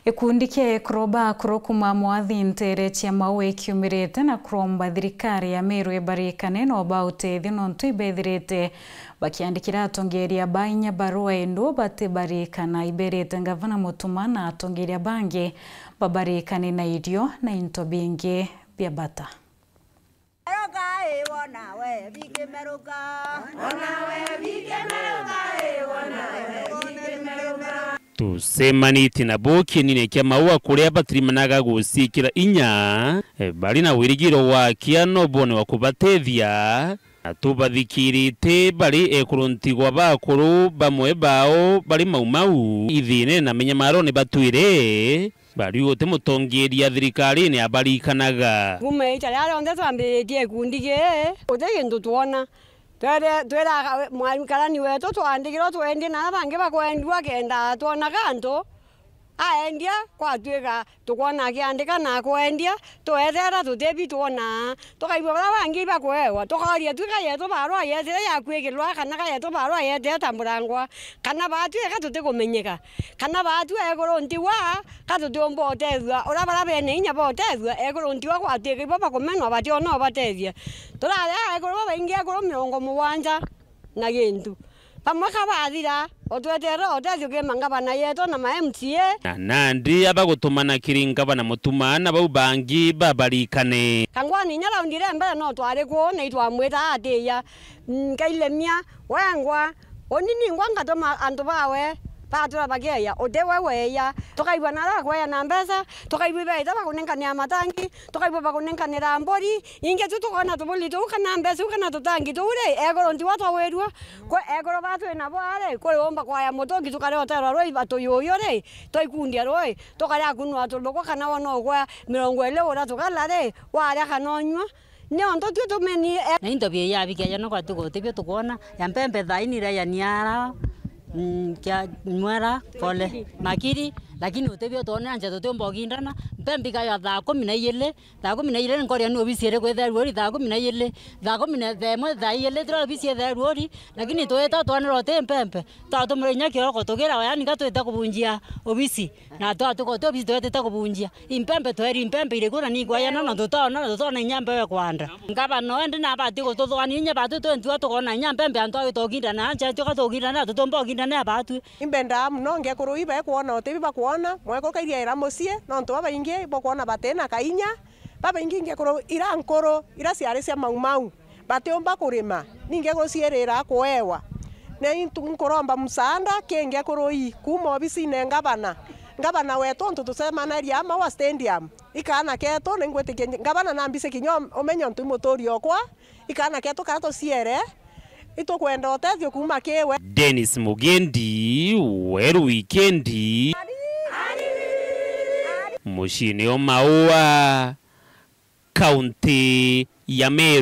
Ikundi kia kuroba kurokuma mwathi ntere cia mawe kiumirite na kuromba thirikari ya Meru ibarikane no bautethio nontu ibethirite bakiandikira atongeria bainya barua endo batibarikana iberete ngavana Mutuma na atongeria bangi babarikane na irio na into bingi bia bata. Tusemaniti na boki nine kia maua kurea batirimanaga gusikira inya bari na wirigiro wa kiano bone wa kubatethia tubathikirite bari ekuruntigwa bakuru bamwe bao bari maumau ithine na menyamaro ne batwire bari gote mutongeria thirikari ne abarikanaga gume itara onde twambirie kundige utegindu tuona twera mwalimu karani wetu twandikirwo twendi na bangi bakwendwa kenda tuona kanto aendia kwa twega tukona kiandika na kwendia twethera tutebi tuona tukaibwa bangi bakwewa tukaria twika yetu barwa yete ya kwigirwa kana ka yetu barwa yete tamburangwa kana batu eka tutikumenyeka kana batu egoro ntiwa katutombo tethwa ora bara bene inya bo tethwa egoro ntiwa kwa twika baba kumenwa batio no batethia turare egoro baingi egoro 70 na gintu pamwaka bathira otwetero otethio kemangabana yeto na MCA nandi abagutumana kiringabana Mutuma na bau bangi babarikane kangwani nyala ndire mbere no tware kuona itwamwita atia nkailemia wengwa onini ngwanga toma andu bawe patura bageya odewe weya tukaibwa nara kwa na mbesa tukaibwa baita bakunenkania matangi tukaibwa bakunenkanira mbori inge tutukona tubuli tukana mbesa ukana tutangi ture egoro ndi watu werua kwa egoro batu na bware kwa omba kwa ya motogi tukare otero roi batu yoyo re toikundia roi tukare akunu atuloko kana wono kwa 70 ora tukala re ware kanonywa ne onto tutumeni na indobie ya bikeya no kwa tugo tebio tukona ya mpembe thainira ya niara kia mwera pole makiri lakini utebio tone anja totombo gindana mpembika ya 12 ngoria no bisiere kwetha ruori 12 themwe thaiyele tro bisiere ruori lakini toeta tone rote mpembe tatumure nya kiroko togera yani gatweta kubunjia obisi na tuko to bisi toeta kubunjia impembe toeri impembe ile kuna ni kwaya na totona nyambe we kwanda ngaba no ende na batiko tothwani nya batu twentu tokona nyambembe anto toginda na anja toginda na totombo ginda na batu imbenda muno ngekuru ibe kuona otebi bakuona mweko kairia ira mucie no ntu baingi bokuona batena kainya baingi ngekuru ira nkoro ira ciare cia maumau bateomba kurima ninge gocierera kuewa na intu nkoromba musanda kenge kuroi kuma obisi ngabana wetu ntu tusemanaria ama wa stadium ikana keto ningwete ngabana na mbise kinyo omenyo ntu motori okwa ikana keto karato ciere ito kwenda otethio kuma kewe. Dennis Mugendi Weru Wikendi Mushini o Maua County ya Meru.